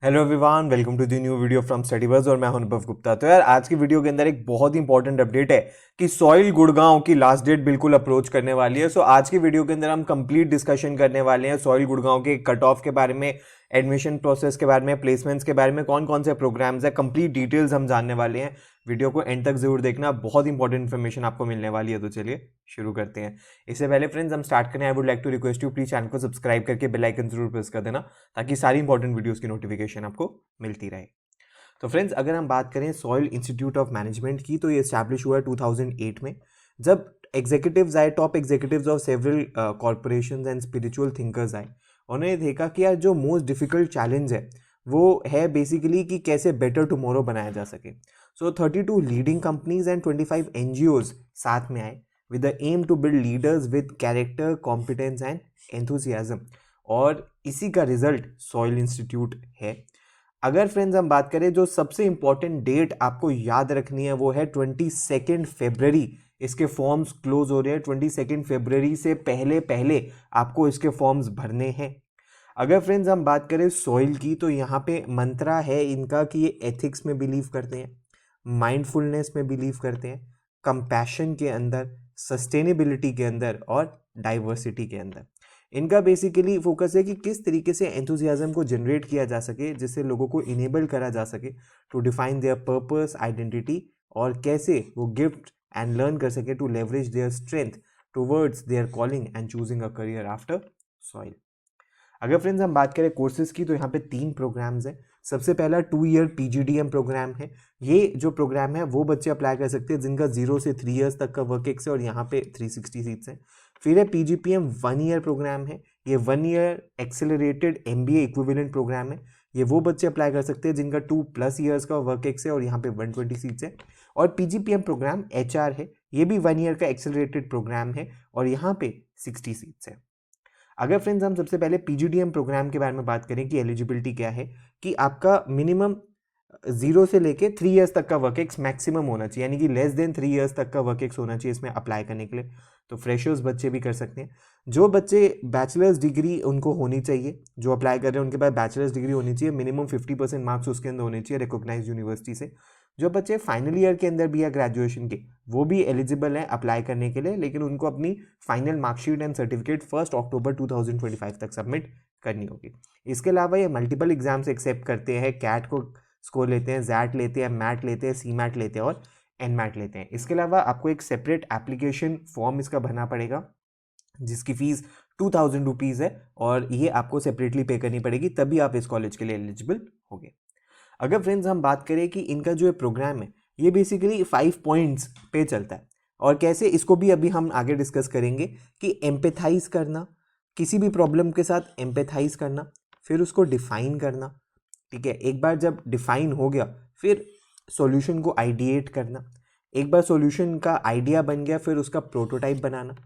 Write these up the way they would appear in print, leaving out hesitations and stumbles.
Hello everyone, welcome to the new video from StudyBuzz और मैं हूं अनुभव गुप्ता। तो यार आज की वीडियो के अंदर एक बहुत ही इंपॉर्टेंट अपडेट है कि सॉइल गुड़गांव की लास्ट डेट बिल्कुल अप्रोच करने वाली है। सो आज की वीडियो के अंदर हम कंप्लीट डिस्कशन करने वाले हैं सॉइल गुड़गांव के कट ऑफ के बारे में, एडमिशन प्रोसेस के बारे में, प्लेसमेंट्स के बारे में, कौन कौन से प्रोग्राम्स है, कंप्लीट डिटेल्स हम जानने वाले हैं। वीडियो को एंड तक जरूर देखना, बहुत इंपॉर्टेंट इन्फॉर्मेशन आपको मिलने वाली है। तो चलिए शुरू करते हैं। इससे पहले फ्रेंड्स हम स्टार्ट करें, I would like to request you please channel को सब्सक्राइब करके बेल आइकन जरूर प्रेस कर देना ताकि सारी इंपॉर्टेंट वीडियोस की नोटिफिकेशन आपको मिलती रहे। तो फ्रेंड्स अगर हम बात करें सॉइल इंस्टीट्यूट ऑफ मैनेजमेंट की, तो ये एस्टैब्लिश हुआ है 2008 में, जब एग्जीक्यूटिव्स आए, top executives of several corporations and spiritual thinkers आए। उन्होंने देखा कि यार जो मोस्ट डिफिकल्ट चैलेंज है वो है बेसिकली कि कैसे बेटर टुमारो बनाया जा सके। So 32 leading companies and 25 NGOs साथ में आए with the aim to build leaders with character, competence and enthusiasm, और इसी का रिजल्ट सॉइल इंस्टीट्यूट है। अगर फ्रेंड्स हम बात करें, जो सबसे इंपॉर्टेंट डेट आपको याद रखनी है वो है 22 फरवरी। इसके फॉर्म्स क्लोज हो रहे हैं 22 फरवरी से पहले पहले आपको इसके फॉर्म्स भरने हैं। अगर फ्रेंड्स हम बात करें सॉइल की, तो यहाँ पे मंत्रा है इनका कि ये एथिक्स में बिलीव करते हैं, माइंडफुलनेस में बिलीव करते हैं, कंपैशन के अंदर, सस्टेनेबिलिटी के अंदर और डाइवर्सिटी के अंदर। इनका बेसिकली फोकस है कि किस तरीके से एंथुसियाज्म को जनरेट किया जा सके, जिससे लोगों को इनेबल करा जा सके to define their purpose, identity, और कैसे वो गिफ्ट एंड लर्न कर सके to leverage their strength towards their calling and choosing a career after SOIL. अगर फ्रेंड्स हम बात करें कोर्सेज की, तो यहाँ पे 3 प्रोग्राम्स हैं। सबसे पहला 2 ईयर पीजीडीएम प्रोग्राम है। ये जो प्रोग्राम है वो बच्चे अप्लाई कर सकते हैं जिनका 0 से 3 ईयर्स तक का वर्क एक्स है, और यहाँ पे 360 सीट्स हैं। फिर है पीजीपीएम 1 ईयर प्रोग्राम है। ये 1 year accelerated MBA equivalent programme है। ये वो बच्चे अप्लाई कर सकते हैं जिनका 2+ ईयर्स का वर्क एक्स है, और यहाँ पे 120 सीट्स है। और पीजीपीएम प्रोग्राम एचआर है। ये भी 1 ईयर का एक्सेलरेटेड प्रोग्राम है, और यहाँ पे 60 सीट्स है। अगर फ्रेंड्स हम सबसे पहले पीजीडीएम प्रोग्राम के बारे में बात करें कि एलिजिबिलिटी क्या है, कि आपका मिनिमम 0 से लेके 3 ईयर्स तक का वर्क एक्स मैक्सिमम होना चाहिए, यानी कि लेस देन 3 ईयर्स तक का वर्क एक्स होना चाहिए इसमें अप्लाई करने के लिए। तो फ्रेशर्स बच्चे भी कर सकते हैं। जो बच्चे बैचलर्स डिग्री उनको होनी चाहिए, जो अप्लाई कर रहे हैं उनके पास बैचलर्स डिग्री होनी चाहिए, मिनिमम 50% मार्क्स उसके अंदर होने चाहिए रिकॉग्नाइज्ड यूनिवर्सिटी से। जो बच्चे फाइनल ईयर के अंदर भी है ग्रेजुएशन के, वो भी एलिजिबल हैं अप्लाई करने के लिए, लेकिन उनको अपनी फाइनल मार्कशीट एंड सर्टिफिकेट 1 अक्टूबर 2025 तक सबमिट करनी होगी। इसके अलावा ये मल्टीपल एग्जाम्स एक्सेप्ट करते हैं, कैट को स्कोर लेते हैं, जैट लेते हैं, मैट लेते हैं, सी मैट लेते हैं और एन मैट लेते हैं। इसके अलावा आपको एक सेपरेट एप्लीकेशन फॉर्म इसका भरना पड़ेगा जिसकी फीस 2000 रुपीज़ है, और ये आपको सेपरेटली पे करनी पड़ेगी, तभी आप इस कॉलेज के लिए एलिजिबल होंगे। अगर फ्रेंड्स हम बात करें कि इनका जो प्रोग्राम है ये बेसिकली 5 पॉइंट्स पे चलता है, और कैसे इसको भी अभी हम आगे डिस्कस करेंगे कि एम्पैथाइज करना, किसी भी प्रॉब्लम के साथ एम्पैथाइज करना, फिर उसको डिफाइन करना। ठीक है, एक बार जब डिफाइन हो गया फिर सॉल्यूशन को आइडिएट करना, एक बार सॉल्यूशन का आइडिया बन गया फिर उसका प्रोटोटाइप बनाना,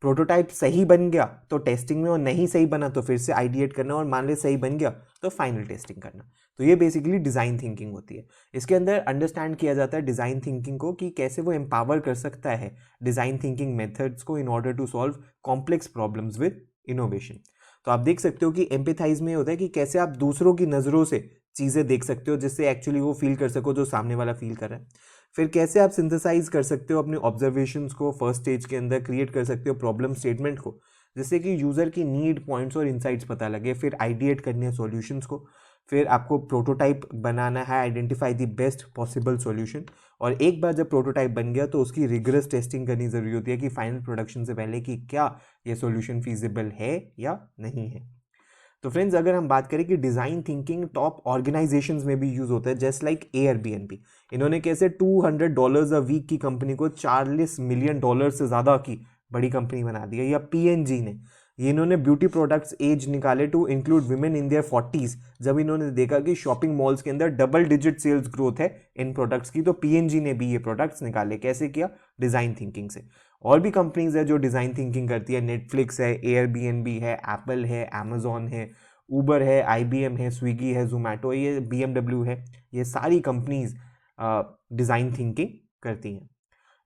प्रोटोटाइप सही बन गया तो टेस्टिंग में, और नहीं सही बना तो फिर से आइडिएट करना, और मान ले सही बन गया तो फाइनल टेस्टिंग करना। तो ये बेसिकली डिज़ाइन थिंकिंग होती है। इसके अंदर अंडरस्टैंड किया जाता है डिज़ाइन थिंकिंग को, कि कैसे वो एम्पावर कर सकता है डिज़ाइन थिंकिंग मेथड्स को in order to solve complex problems with innovation. तो आप देख सकते हो कि एम्पैथाइज में होता है कि कैसे आप दूसरों की नज़रों से चीज़ें देख सकते हो, जिससे एक्चुअली वो फील कर सको जो सामने वाला फील कर रहा है। फिर कैसे आप सिंथेसाइज कर सकते हो अपने ऑब्जर्वेशंस को, फर्स्ट स्टेज के अंदर क्रिएट कर सकते हो प्रॉब्लम स्टेटमेंट को, जिससे कि यूज़र की नीड, पॉइंट्स और इनसाइट्स पता लगे। फिर आइडिएट करने हैं सॉल्यूशंस को, फिर आपको प्रोटोटाइप बनाना है, identify the best possible solution, और एक बार जब प्रोटोटाइप बन गया तो उसकी रिगरस टेस्टिंग करनी ज़रूरी होती है कि फाइनल प्रोडक्शन से पहले कि क्या ये सॉल्यूशन फीजिबल है या नहीं है। तो फ्रेंड्स अगर हम बात करें कि डिज़ाइन थिंकिंग टॉप ऑर्गेनाइजेशंस में भी यूज़ होता है, जस्ट लाइक एयरबीएनबी। इन्होंने कैसे $200 अ वीक की कंपनी को $40 मिलियन से ज़्यादा की बड़ी कंपनी बना दी है। या पीएनजी ने, ये इन्होंने ब्यूटी प्रोडक्ट्स एज निकाले to include women in their 40s, जब इन्होंने देखा कि शॉपिंग मॉल्स के अंदर डबल डिजिट सेल्स ग्रोथ है इन प्रोडक्ट्स की, तो पीएनजी ने भी ये प्रोडक्ट्स निकाले। कैसे किया? डिज़ाइन थिंकिंग से। और भी कंपनीज है जो डिज़ाइन थिंकिंग करती है, नेटफ्लिक्स है, एयरबीएनबी है, एप्पल है, अमेजॉन है, ऊबर है, आईबीएम है, स्विगी है, जोमेटो, ये बीएमडब्ल्यू है। ये सारी कंपनीज डिज़ाइन थिंकिंग करती हैं।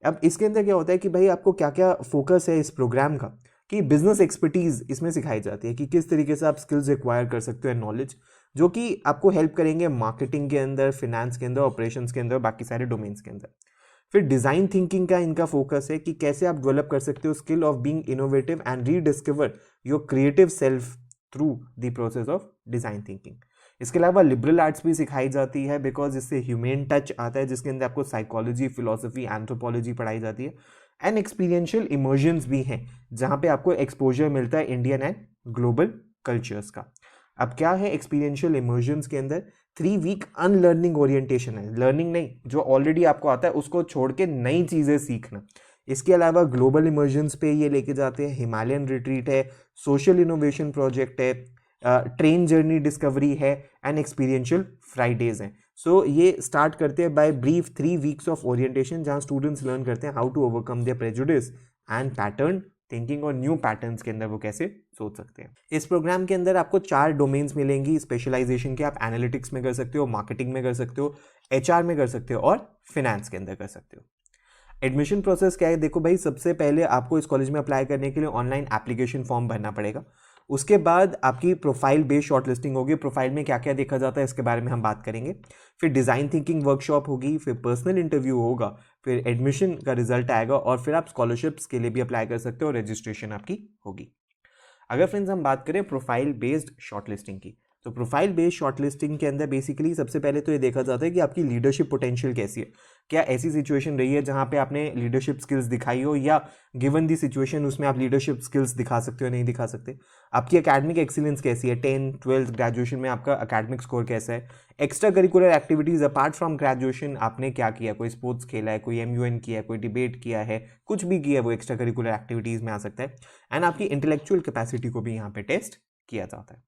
अब इसके अंदर क्या होता है कि भाई आपको क्या क्या फोकस है इस प्रोग्राम का, कि बिजनेस एक्सपर्टीज इसमें सिखाई जाती है कि किस तरीके से आप स्किल्स एक्वायर कर सकते हो, नॉलेज जो कि आपको हेल्प करेंगे मार्केटिंग के अंदर, फिनेंस के अंदर, ऑपरेशंस के अंदर, बाकी सारे डोमेन्स के अंदर। फिर डिज़ाइन थिंकिंग का इनका फोकस है कि कैसे आप डेवलप कर सकते हो skill of being innovative and rediscover your creative self through the process of design thinking. इसके अलावा लिबरल आर्ट्स भी सिखाई जाती है बिकॉज इससे ह्यूमन टच आता है, जिसके अंदर आपको साइकोलॉजी, फिलोसफी, एंथ्रोपोलॉजी पढ़ाई जाती है। एंड एक्सपीरियंशियल इमर्जन्स भी हैं जहाँ पे आपको एक्सपोजर मिलता है इंडियन एंड ग्लोबल कल्चर्स का। अब क्या है एक्सपीरियंशियल इमर्जन्स के अंदर? 3 वीक अनलर्निंग ओरिएंटेशन है, लर्निंग नहीं, जो ऑलरेडी आपको आता है उसको छोड़ के नई चीज़ें सीखना। इसके अलावा ग्लोबल इमर्जन्स पे ये लेके जाते हैं, हिमालयन रिट्रीट है, सोशल इनोवेशन प्रोजेक्ट है, ट्रेन जर्नी डिस्कवरी है एंड एक्सपीरियंशियल फ्राइडेज हैं। सो ये स्टार्ट करते हैं by brief 3 weeks of orientation, जहाँ स्टूडेंट्स लर्न करते हैं how to overcome their prejudice and pattern thinking और न्यू पैटर्न्स के अंदर वो कैसे सोच सकते हैं। इस प्रोग्राम के अंदर आपको 4 डोमेन्स मिलेंगी स्पेशलाइजेशन के। आप एनालिटिक्स में कर सकते हो, मार्केटिंग में कर सकते हो, एचआर में कर सकते हो और फिनेंस के अंदर कर सकते हो। एडमिशन प्रोसेस क्या है? देखो भाई, सबसे पहले आपको इस कॉलेज में अप्लाई करने के लिए ऑनलाइन एप्लीकेशन फॉर्म भरना पड़ेगा। उसके बाद आपकी प्रोफाइल बेस्ड शॉर्टलिस्टिंग होगी। प्रोफाइल में क्या क्या देखा जाता है इसके बारे में हम बात करेंगे। फिर डिज़ाइन थिंकिंग वर्कशॉप होगी, फिर पर्सनल इंटरव्यू होगा, फिर एडमिशन का रिजल्ट आएगा और फिर आप स्कॉलरशिप्स के लिए भी अप्लाई कर सकते हो और रजिस्ट्रेशन आपकी होगी। अगर फ्रेंड्स हम बात करें प्रोफाइल बेस्ड शॉर्टलिस्टिंग की, तो प्रोफाइल बेस्ड शॉर्टलिस्टिंग के अंदर बेसिकली सबसे पहले तो ये देखा जाता है कि आपकी लीडरशिप पोटेंशियल कैसी है। क्या ऐसी सिचुएशन रही है जहाँ पे आपने लीडरशिप स्किल्स दिखाई हो, या गिवन दी सिचुएशन उसमें आप लीडरशिप स्किल्स दिखा सकते हो नहीं दिखा सकते। आपकी एकेडमिक एक्सीलेंस कैसी है, 10th 12th ग्रेजुएशन में आपका एकेडमिक स्कोर कैसा है। Extra curricular activities apart from graduation आपने क्या किया, कोई स्पोर्ट्स खेला है, कोई MUN किया है, कोई डिबेट किया है, कुछ भी किया है, वो एक्स्ट्रा करिकुलर एक्टिविटीज़ में आ सकता है। एंड आपकी इंटेलेक्चुअल कैपेसिटी को भी यहाँ पे टेस्ट किया जाता है।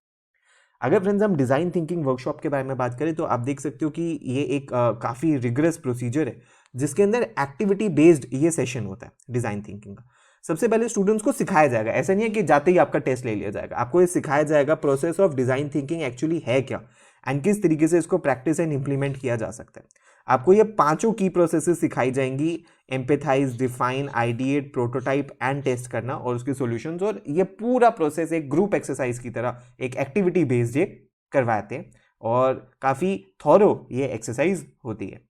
अगर फ्रेंड्स हम डिज़ाइन थिंकिंग वर्कशॉप के बारे में बात करें तो आप देख सकते हो कि ये एक काफ़ी रिगरस प्रोसीजर है जिसके अंदर एक्टिविटी बेस्ड ये सेशन होता है डिज़ाइन थिंकिंग का। सबसे पहले स्टूडेंट्स को सिखाया जाएगा, ऐसा नहीं है कि जाते ही आपका टेस्ट ले लिया जाएगा। आपको ये सिखाया जाएगा process of design thinking actually है क्या एंड किस तरीके से इसको प्रैक्टिस एंड इम्प्लीमेंट किया जा सकता है। आपको ये 5 की प्रोसेसेस सिखाई जाएंगी, empathise, define, ideate, prototype and test करना और उसके सॉल्यूशंस। और ये पूरा प्रोसेस एक ग्रुप एक्सरसाइज की तरह एक एक्टिविटी बेस्ड ये करवाते हैं और काफ़ी थॉरो ये एक्सरसाइज होती है।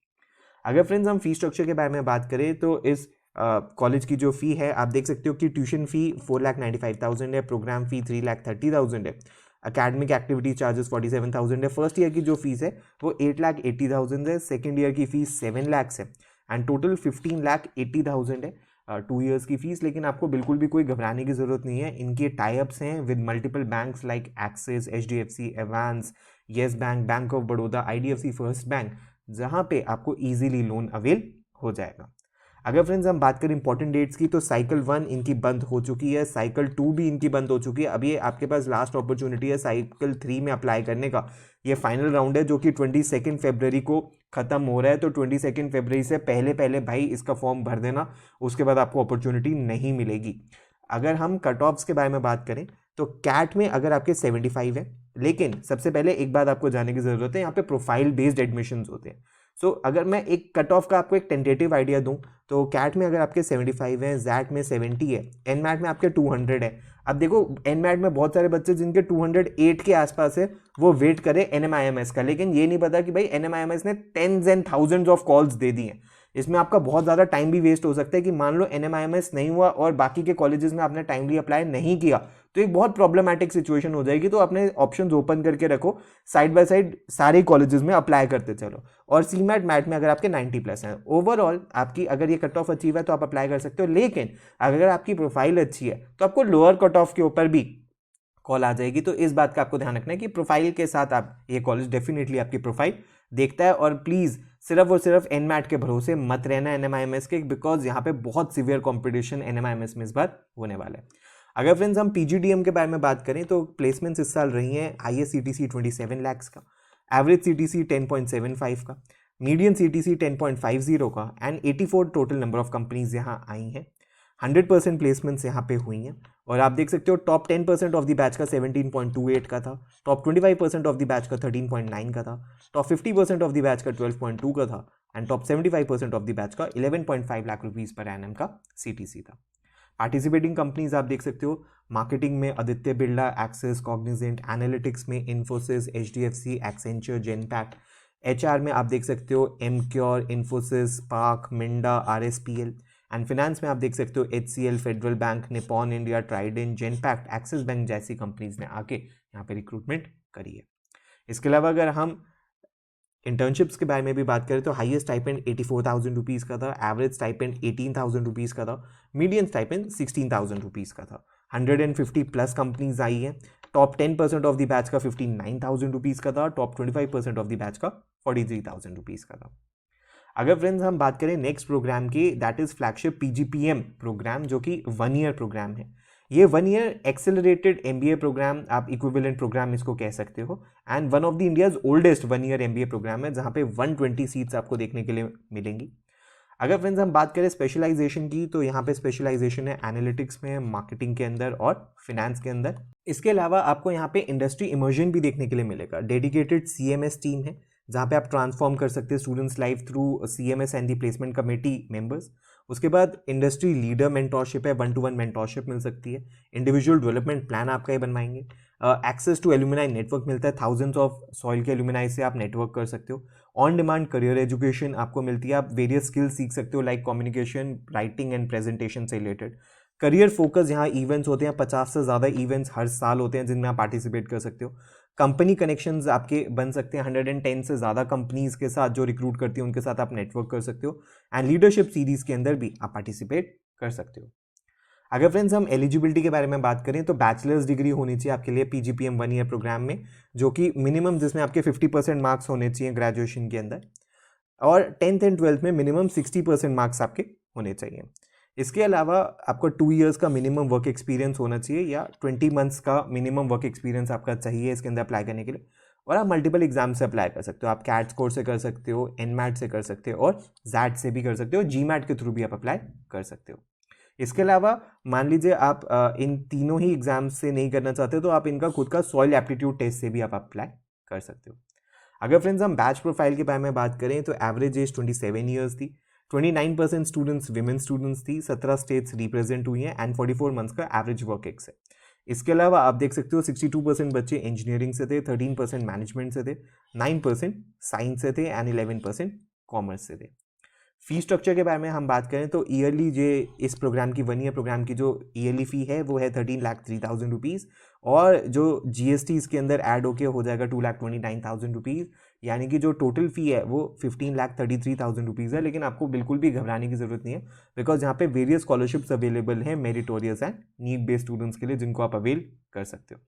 अगर फ्रेंड्स हम फी स्ट्रक्चर के बारे में बात करें तो इस कॉलेज की जो फ़ी है आप देख सकते हो कि ट्यूशन फ़ी 4,95,000 है, प्रोग्राम फ़ी 3,30,000 है, अकेडमिक एक्टिविटी चार्जेस 47,000 है। फर्स्ट ईयर की जो फीस है वो 8,80,000 है, सेकेंड ईयर की फीस 7 लाख है एंड टोटल 15,80,000 है 2 ईयर्स की फीस। लेकिन आपको बिल्कुल भी कोई घबराने की ज़रूरत नहीं है, इनके टाइप्स हैं with multiple banks like axis, HDFC, advance, yes bank, bank of Baroda, IDFC first bank, जहाँ पे आपको ईजिली लोन अवेल हो जाएगा। अगर फ्रेंड्स हम बात करें इंपॉर्टेंट डेट्स की तो साइकिल 1 इनकी बंद हो चुकी है, साइकिल 2 भी इनकी बंद हो चुकी है। अभी आपके पास लास्ट अपॉर्चुनिटी है साइकिल 3 में अप्लाई करने का। ये फाइनल राउंड है जो कि 22 फरवरी को ख़त्म हो रहा है। तो 22 फरवरी से पहले पहले भाई इसका फॉर्म भर देना, उसके बाद आपको अपॉर्चुनिटी नहीं मिलेगी। अगर हम कट ऑफ्स के बारे में बात करें तो कैट में अगर आपके 75 है, लेकिन सबसे पहले एक बात आपको जानने की ज़रूरत है, यहाँ पे प्रोफाइल बेस्ड एडमिशन्स होते हैं। सो अगर मैं एक कट ऑफ का आपको एक टेंटेटिव आइडिया दूं तो कैट में अगर आपके 75 हैं, जैट में 70 है, एनमैट में आपके 200 है। अब देखो एनमैट में बहुत सारे बच्चे जिनके 208 के आसपास है वो वेट करें NMIMS का, लेकिन ये नहीं पता कि भाई NMIMS ने 10s and thousands of calls दे दी हैं। इसमें आपका बहुत ज़्यादा टाइम भी वेस्ट हो सकता है कि मान लो NMIMS नहीं हुआ और बाकी के कॉलेजेस में आपने टाइमली अप्लाई नहीं किया तो एक बहुत प्रॉब्लमैटिक सिचुएशन हो जाएगी। तो अपने ऑप्शंस ओपन करके रखो, साइड बाय साइड सारे कॉलेजेस में अप्लाई करते चलो। और CMAT मैट में अगर आपके 90+ हैं, ओवरऑल आपकी अगर ये कट ऑफ अचीव है तो आप अप्लाई कर सकते हो। लेकिन अगर आपकी प्रोफाइल अच्छी है तो आपको लोअर कट ऑफ के ऊपर भी कॉल आ जाएगी। तो इस बात का आपको ध्यान रखना है कि प्रोफाइल के साथ आप ये कॉलेज डेफिनेटली आपकी प्रोफाइल देखता है। और प्लीज़ सिर्फ और सिर्फ NMAT के भरोसे मत रहना NMIMS के, बिकॉज यहाँ पे बहुत सीवियर कॉम्पिटिशन NMIMS में इस बार होने वाला है। अगर फ्रेंड्स हम PGDM के बारे में बात करें तो प्लेसमेंट्स इस साल रही हैं हाईएस्ट CTC 27 लाख का, एवरेज CTC 10.75 का, मीडियन CTC 10.50 का and 84 total number of companies यहाँ आई हैं। 100% प्लेसमेंट्स यहाँ पे हुई हैं। और आप देख सकते हो टॉप 10% ऑफ द बैच का 17.28 का था, टॉप 25% ऑफ द बैच का 13.9 का था, टॉप 50% ऑफ द बैच का 12.2 का था and top 75% of the batch का 11.5 लाख रुपीज़ पर एनम का CTC था। पार्टिसिपेटिंग कंपनीज आप देख सकते हो, मार्केटिंग में Aditya Birla, Axis, Cognizant, analytics में Infosys, HDFC, Accenture, Genpact, HR में आप देख सकते हो Emcure, Infosys, Spark, Minda, RSPL, and finance में आप देख सकते हो HCL, Federal Bank, Nippon India, Trident, Genpact, Axis Bank जैसी कंपनीज ने आके यहाँ पे रिक्रूटमेंट करी है। इसके अलावा अगर हम इंटर्नशिप्स के बारे में भी बात करें तो हाईएस्ट स्टाइपेंड 84,000 रुपीज़ का था, एवरेज स्टाइपेंड 18,000 रुपीज़ का था, मीडियन स्टाइपेंड 16,000 रुपीज़ का था। 150 प्लस कंपनीज आई हैं। टॉप 10% ऑफ द बैच का 59,000 रुपीज़ का था, टॉप 25% ऑफ द बैच का 43,000 रुपीज़ का था। अगर फ्रेंड्स हम बात करें नेक्स्ट प्रोग्राम की, that is flagship PGPM programme, जो कि 1 ईयर प्रोग्राम है। ये 1 ईयर एक्सेलरेटेड एमबीए प्रोग्राम, आप इक्विवेलेंट प्रोग्राम इसको कह सकते हो, and one of the India's oldest 1 year MBA programme है, जहाँ पे 120 सीट्स आपको देखने के लिए मिलेंगी। अगर फ्रेंड्स हम बात करें स्पेशलाइजेशन की, तो यहाँ पे स्पेशलाइजेशन है एनालिटिक्स में, मार्केटिंग के अंदर और फिनेंस के अंदर। इसके अलावा आपको यहाँ पे इंडस्ट्री इमर्जन भी देखने के लिए मिलेगा। डेडिकेटेड सीएमएस टीम है, जहाँ पे आप ट्रांसफॉर्म कर सकते हैं students life through CMS and the placement committee members. उसके बाद इंडस्ट्री लीडर मेंटोरशिप है, 1-to-1 मेंटोरशिप मिल सकती है। इंडिविजुअल डेवलपमेंट प्लान आपका ही बनवाएंगे। एक्सेस टू एल्यूमिनाई नेटवर्क मिलता है, थाउजेंड्स ऑफ सॉइल के एल्यूमिनाई से आप नेटवर्क कर सकते हो। ऑन डिमांड करियर एजुकेशन आपको मिलती है, आप वेरियस स्किल्स सीख सकते हो like communication, writing and presentation से रिलेटेड। करियर फोकस यहाँ इवेंट्स होते हैं, 50 से ज़्यादा इवेंट्स हर साल होते हैं जिनमें आप पार्टिसिपेट कर सकते हो। कंपनी कनेक्शंस आपके बन सकते हैं, 110 से ज़्यादा कंपनीज के साथ जो रिक्रूट करती है उनके साथ आप नेटवर्क कर सकते हो, एंड लीडरशिप सीरीज के अंदर भी आप पार्टिसिपेट कर सकते हो। अगर फ्रेंड्स हम एलिजिबिलिटी के बारे में बात करें तो बैचलर्स डिग्री होनी चाहिए आपके लिए पीजीपीएम 1 ईयर प्रोग्राम में, जो कि मिनिमम जिसमें आपके 50% मार्क्स होने चाहिए ग्रेजुएशन के अंदर, और 10th एंड 12th में मिनिमम 60% मार्क्स आपके होने चाहिए। इसके अलावा आपको 2 इयर्स का मिनिमम वर्क एक्सपीरियंस होना चाहिए, या 20 मंथ्स का मिनिमम वर्क एक्सपीरियंस आपका चाहिए इसके अंदर अप्लाई करने के लिए। और आप मल्टीपल एग्जाम से अप्लाई कर सकते हो, आप कैट स्कोर से कर सकते हो, एनमैट से कर सकते हो, और जैट से भी कर सकते हो, जीमैट के थ्रू भी आप अप्लाई कर सकते हो। इसके अलावा मान लीजिए आप इन तीनों ही एग्जाम्स से नहीं करना चाहते तो आप इनका खुद का सॉइल एप्टीट्यूड टेस्ट से भी आप अप्लाई कर सकते हो। अगर फ्रेंड्स हम बैच प्रोफाइल के बारे में बात करें तो एवरेज एज 27 ईयर्स थी, 29% स्टूडेंट्स विमेन स्टूडेंट्स थी, 17 स्टेट्स रिप्रेजेंट हुई हैं, एंड 44 मंथ्स का एवरेज वर्क एक्स है। इसके अलावा आप देख सकते हो 62% बच्चे इंजीनियरिंग से थे, 13% मैनेजमेंट से थे, 9% साइंस से थे, एंड 11% कॉमर्स से थे। फी स्ट्रक्चर के बारे में हम बात करें तो ईयरली जो इस प्रोग्राम की 1 ईयर प्रोग्राम की जो ईयरली फ़ी है वो है 13,03,000 रुपीज़, और जो जीएसटी इसके अंदर ऐड होके हो जाएगा 2,29,000 रुपीज़, यानी कि जो टोटल फ़ी है वो 15,33,000 रुपीज़ है। लेकिन आपको बिल्कुल भी घबराने की ज़रूरत नहीं है, बिकॉज यहाँ पे वेरियस स्कॉलरशिप्स अवेलेबल हैं meritorious and need based students के लिए, जिनको आप अवेल कर सकते हो।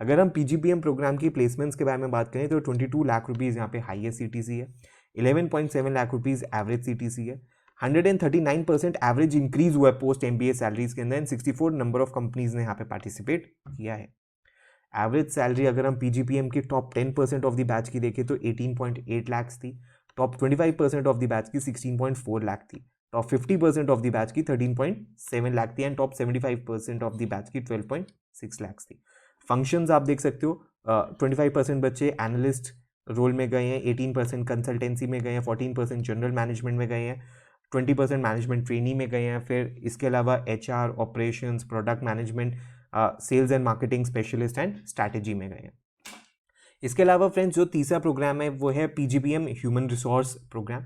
अगर हम पीजीपीएम प्रोग्राम की प्लेसमेंट्स के बारे में बात करें तो 22 लाख रुपीज़ यहाँ पे हाईएस्ट सीटीसी है, 11.7 लाख रुपीज़ एवरेज सीटीसी है, 139% एवरेज इंक्रीज हुआ है पोस्ट एमबीए सैलरीज के अंदर, 64 नंबर ऑफ कंपनीज ने यहाँ पे पार्टिसिपेट किया है। एवरेज सैलरी अगर हम पीजीपीएम की टॉप 10% ऑफ द बैच की देखें तो 18.8 लाख थी, टॉप 25% ऑफ द बैच की 16.4 लाख थी, टॉप 50% ऑफ द बैच की 13.7 लाख थी, and top 75% of the batch की 12.6 लाख थी। फंक्शंस आप देख सकते हो, 25% बच्चे एनालिस्ट रोल में गए हैं, 18% कंसल्टेंसी में गए हैं, 14% जनरल मैनेजमेंट में गए हैं, 20% मैनेजमेंट ट्रेनी में गए हैं, फिर इसके अलावा HR, operations, product management, sales and marketing specialist and strategy में गए हैं। इसके अलावा फ्रेंड्स जो तीसरा प्रोग्राम है वो है पीजीपीएम ह्यूमन रिसोर्स प्रोग्राम।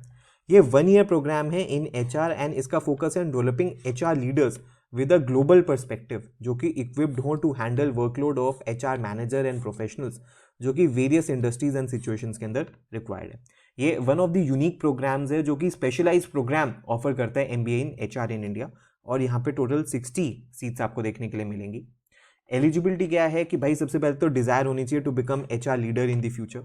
ये 1 ईयर प्रोग्राम है इन एचआर, एंड इसका फोकस है developing HR leaders with a global perspective, जो कि इक्विप्ड हो to handle workload of HR manager and professionals, जो कि वेरियस इंडस्ट्रीज एंड सिचुएशंस के अंदर रिक्वायर्ड है। ये one of the unique programmes है जो कि स्पेशलाइज प्रोग्राम ऑफर करता है MBA in HR in India, और यहाँ पे टोटल 60 सीट्स आपको देखने के लिए मिलेंगी। एलिजिबिलिटी क्या है कि भाई सबसे पहले तो डिज़ायर होनी चाहिए to become HR leader in the future.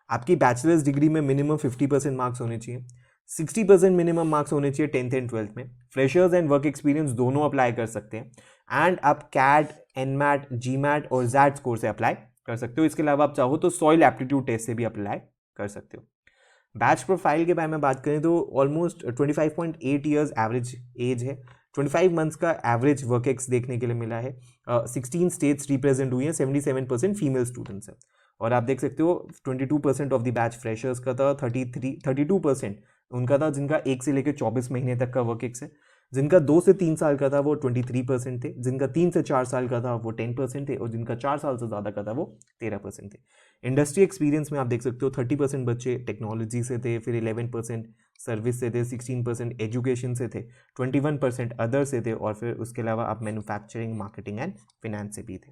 आपकी बैचलर्स डिग्री में मिनिमम 50% मार्क्स होने चाहिए, 60% मिनिमम मार्क्स होने चाहिए 10th एंड 12th में। फ्रेशर्स एंड वर्क एक्सपीरियंस दोनों अप्लाई कर सकते हैं, एंड आप कैट, एनमैट, जीमैट और जैट स्कोर से अप्लाई कर सकते हो। इसके अलावा आप चाहो तो सॉइल एप्टीट्यूड टेस्ट से भी अप्लाई कर सकते हो। बैच प्रोफाइल के बारे में बात करें तो ऑलमोस्ट 25.8 ईयर्स एवरेज एज है, 25 मंथ्स का एवरेज वर्क एक्स देखने के लिए मिला है, 16 स्टेट्स रिप्रेजेंट हुई हैं, 77% फीमेल स्टूडेंट्स हैं, और आप देख सकते हो 22% ऑफ द बैच फ्रेशर्स का था, 32% उनका था जिनका 1 से लेकर 24 महीने तक का वर्क एक्स है, जिनका 2 से 3 साल का था वो 23% थे, जिनका 3 से 4 साल का था वो 10% थे, और जिनका 4 साल से ज़्यादा का था वो 13% थे। इंडस्ट्री एक्सपीरियंस में आप देख सकते हो 30% बच्चे टेक्नोलॉजी से थे, फिर 11% सर्विस से थे, 16% एजुकेशन से थे, 21% अदर से थे, और फिर उसके अलावा आप मैन्युफैक्चरिंग, मार्केटिंग एंड फिनेंस से भी थे।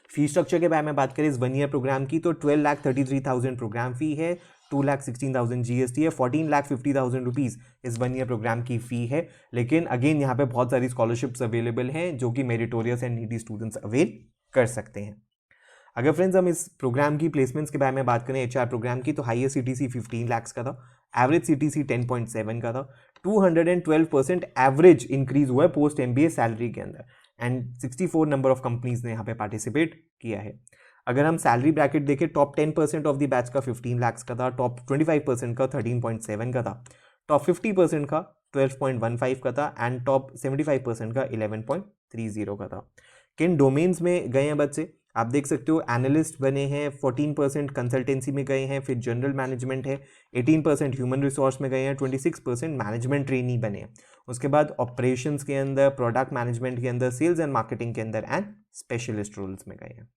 फी स्ट्रक्चर के बारे में बात करें इस 1 ईयर प्रोग्राम की, तो 12,33,000 प्रोग्राम फी है, 2,16,000 GST है, 14,50,000 रुपीज़ इस 1 ईयर प्रोग्राम की फ़ी है। लेकिन अगेन यहाँ पे बहुत सारी स्कॉलरशिप्स अवेलेबल हैं जो कि meritorious and needy students avail कर सकते हैं। अगर फ्रेंड्स हम इस प्रोग्राम की प्लेसमेंट्स के बारे में बात करें HR प्रोग्राम की, तो हाईएस्ट CTC 15 लाख का था, एवरेज CTC 10.7 का था, 212% एवरेज इंक्रीज हुआ है पोस्ट MBA सैलरी के अंदर, एंड 64 नंबर ऑफ कंपनीज ने यहाँ पे पार्टिसिपेट किया है। अगर हम सैलरी ब्रैकेट देखें, टॉप 10% ऑफ द बैच का 15 लाख का था, टॉप 25% का 13.7 का था, टॉप 50% का 12.15 का था, एंड टॉप 75% का 11.30 का था। किन डोमेन्स में गए हैं बच्चे आप देख सकते हो, एनालिस्ट बने हैं, 14% कंसल्टेंसी में गए हैं, फिर जनरल मैनेजमेंट है, 18% ह्यूमन रिसोर्स में गए हैं, 26% मैनेजमेंट ट्रेनी बने हैं। उसके बाद ऑपरेशंस के अंदर, प्रोडक्ट मैनेजमेंट के अंदर, सेल्स एंड मार्केटिंग के अंदर, एंड स्पेशलिस्ट रोल्स में गए हैं।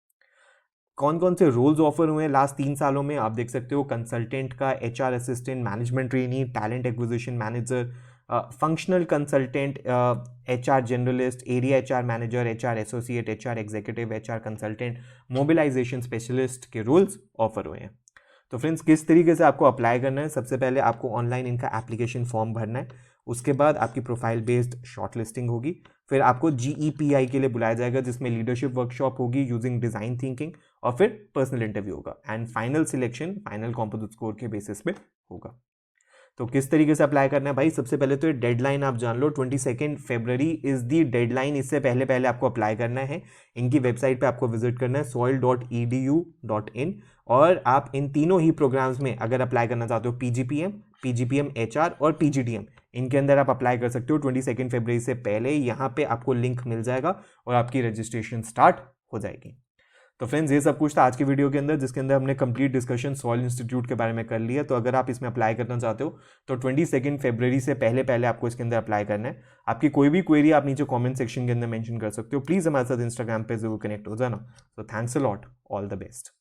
कौन कौन से रोल्स ऑफर हुए हैं लास्ट 3 सालों में आप देख सकते हो, कंसल्टेंट का, HR assistant, management trainee, talent acquisition manager, functional consultant, HR generalist, area HR manager, HR associate, HR executive, HR consultant, mobilisation specialist के रोल्स ऑफर हुए हैं। तो फ्रेंड्स किस तरीके से आपको अप्लाई करना है, सबसे पहले आपको ऑनलाइन इनका एप्लीकेशन फॉर्म भरना है, उसके बाद आपकी प्रोफाइल बेस्ड शॉर्टलिस्टिंग होगी, फिर आपको GEPI के लिए बुलाया जाएगा जिसमें लीडरशिप वर्कशॉप होगी यूजिंग डिज़ाइन थिंकिंग, और फिर पर्सनल इंटरव्यू होगा, and final selection final composite score के बेसिस पे होगा। तो किस तरीके से अप्लाई करना है भाई, सबसे पहले तो ये डेडलाइन आप जान लो, 22 फरवरी इज दी डेडलाइन। इससे पहले पहले आपको अप्लाई करना है। इनकी वेबसाइट पे आपको विजिट करना है soil.edu.in, और आप इन तीनों ही प्रोग्राम्स में अगर अप्लाई करना चाहते हो, PGPM HR और PGDM, इनके अंदर आप अप्लाई कर सकते हो 22 फरवरी से पहले। यहाँ पे आपको लिंक मिल जाएगा और आपकी रजिस्ट्रेशन स्टार्ट हो जाएगी। तो फ्रेंड्स ये सब कुछ था आज की वीडियो के अंदर, जिसके अंदर हमने कंप्लीट डिस्कशन सॉइल इंस्टीट्यूट के बारे में कर लिया। तो अगर आप इसमें अप्लाई करना चाहते हो तो 22 फरवरी से पहले पहले आपको इसके अंदर अप्लाई करना है। आपकी कोई भी क्वेरी आप नीचे कमेंट सेक्शन के अंदर मेंशन कर सकते हो। प्लीज़ हमारे साथ इंस्टाग्राम पे जरूर कनेक्ट हो जाना। तो thanks a lot, all the best.